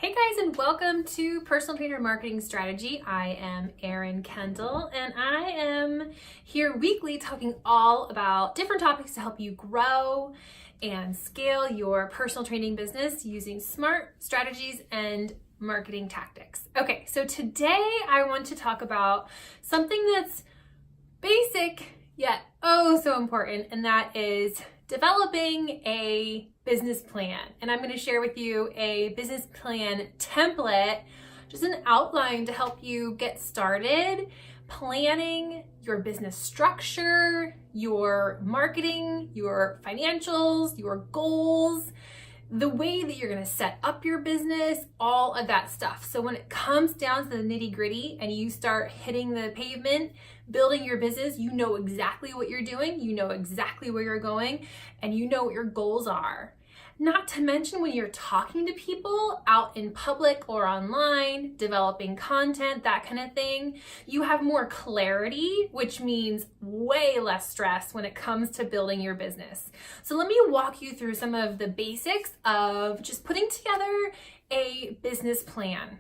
Hey guys, and welcome to Personal Trainer Marketing Strategy. I am Erin Kendall, and I am here weekly talking all about different topics to help you grow and scale your personal training business using smart strategies and marketing tactics. Okay, so today I want to talk about something that's basic yet oh so important, and that is developing a business plan. And I'm going to share with you a business plan template, just an outline to help you get started planning your business structure, your marketing, your financials, your goals, the way that you're going to set up your business, all of that stuff. So when it comes down to the nitty gritty and you start hitting the pavement, building your business, you know exactly what you're doing, you know exactly where you're going, and you know what your goals are. Not to mention when you're talking to people out in public or online, developing content, that kind of thing, you have more clarity, which means way less stress when it comes to building your business. So let me walk you through some of the basics of just putting together a business plan.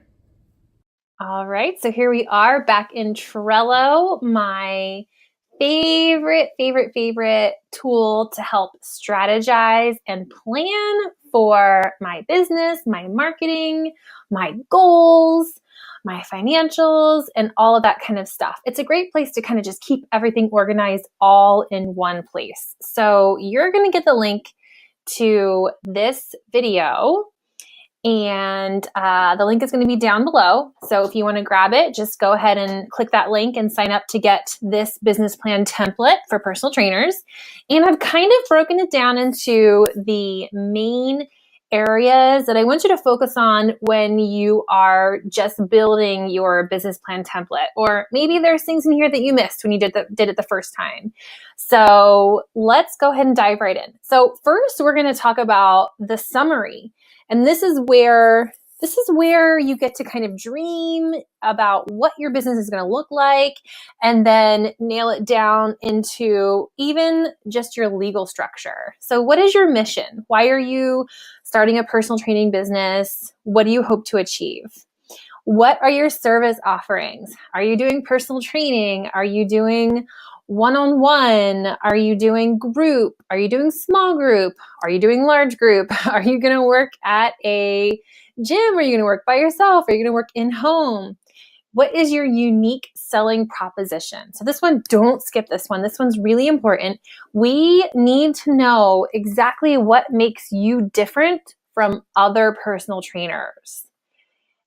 All right, so here we are back in Trello, my favorite tool to help strategize and plan for my business, my marketing, my goals, my financials, and all of that kind of stuff. It's a great place to kind of just keep everything organized all in one place. So you're going to get the link to this video, and the link is going to be down below. So if you want to grab it, just go ahead and click that link and sign up to get this business plan template for personal trainers. And I've kind of broken it down into the main areas that I want you to focus on when you are just building your business plan template. Or maybe there's things in here that you missed when you did it the first time. So let's go ahead and dive right in. So first, we're going to talk about the summary. And this is where you get to kind of dream about what your business is going to look like, and then nail it down into even just your legal structure. So what is your mission? Why are you starting a personal training business? What do you hope to achieve? What are your service offerings? Are you doing personal training? Are you doing one-on-one? Are you doing group? Are you doing small group? Are you doing large group? Are you going to work at a gym? Are you going to work by yourself? Are you going to work in home? What is your unique selling proposition? So this one, don't skip this one. This one's really important. We need to know exactly what makes you different from other personal trainers.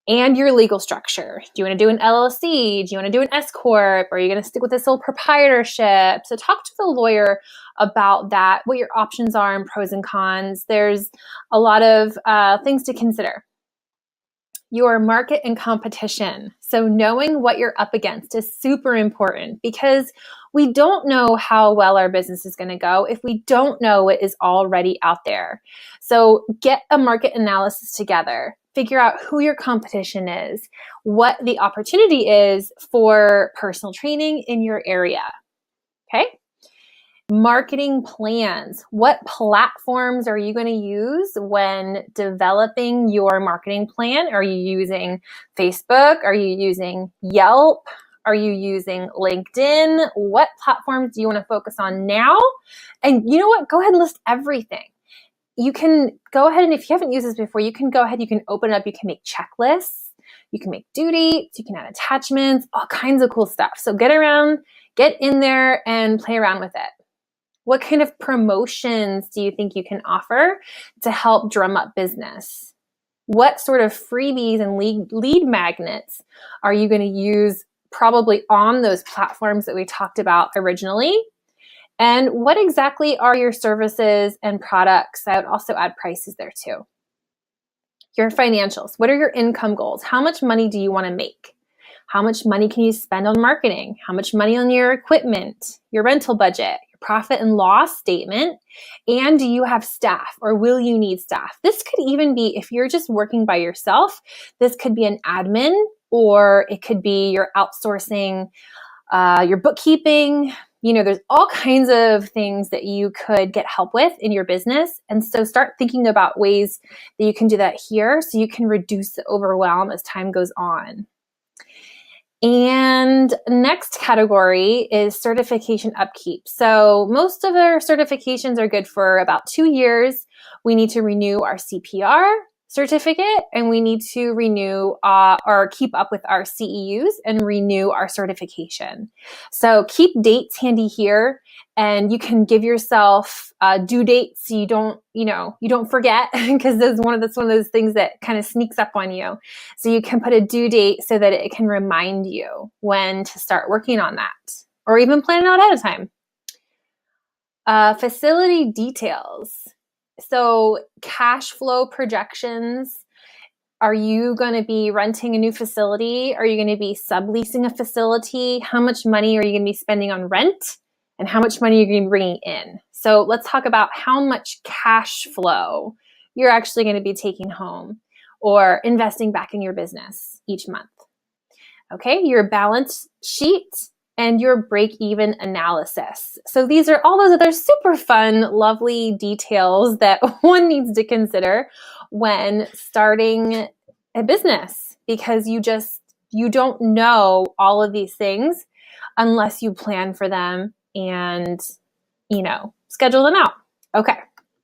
And your legal structure. Do you want to do an LLC? Do you want to do an S Corp? Are you going to stick with this sole proprietorship? So talk to the lawyer about that, what your options are and pros and cons. There's a lot of things to consider. Your market and competition. So knowing what you're up against is super important, because we don't know how well our business is going to go if we don't know what is already out there. So get a market analysis together. Figure out who your competition is, what the opportunity is for personal training in your area. Okay? Marketing plans. What platforms are you going to use when developing your marketing plan? Are you using Facebook? Are you using Yelp? Are you using LinkedIn? What platforms do you want to focus on now? And you know what? Go ahead and list everything. You can go ahead, and if you haven't used this before, you can go ahead, you can open it up, you can make checklists, you can make due dates, you can add attachments, all kinds of cool stuff. So get in there and play around with it. What kind of promotions do you think you can offer to help drum up business? What sort of freebies and lead magnets are you going to use probably on those platforms that we talked about originally? And what exactly are your services and products? I would also add prices there too. Your financials. What are your income goals? How much money do you want to make? How much money can you spend on marketing? How much money on your equipment, your rental budget, your profit and loss statement? And do you have staff, or will you need staff? This could even be, if you're just working by yourself, this could be an admin, or it could be you're outsourcing your bookkeeping, There's all kinds of things that you could get help with in your business. And so start thinking about ways that you can do that here so you can reduce the overwhelm as time goes on. And next category is certification upkeep. So most of our certifications are good for about 2 years. We need to renew our CPR certificate, and we need to renew or keep up with our CEUs and renew our certification. So keep dates handy here, and you can give yourself due dates so you don't forget, because that's one of those things that kind of sneaks up on you. So you can put a due date so that it can remind you when to start working on that, or even plan it out ahead of time. Facility details. So cash flow projections. Are you going to be renting a new facility? Are you going to be subleasing a facility? How much money are you going to be spending on rent? And how much money are you going to be bringing in? So let's talk about how much cash flow you're actually going to be taking home or investing back in your business each month. Okay, your balance sheet and your break-even analysis. So these are all those other super fun, lovely details that one needs to consider when starting a business, because you don't know all of these things unless you plan for them and, schedule them out. Okay,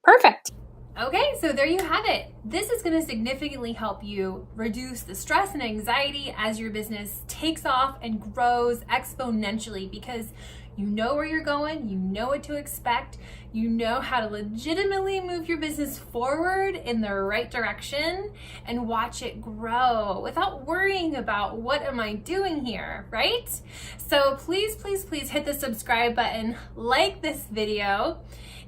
perfect. Okay, so there you have it. This is going to significantly help you reduce the stress and anxiety as your business takes off and grows exponentially, because you know where you're going, you know what to expect, you know how to legitimately move your business forward in the right direction and watch it grow without worrying about what am I doing here, right? So please, please, please hit the subscribe button, like this video.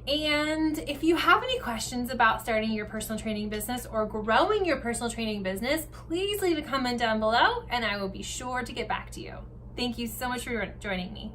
And if you have any questions about starting your personal training business or growing your personal training business, please leave a comment down below and I will be sure to get back to you. Thank you so much for joining me.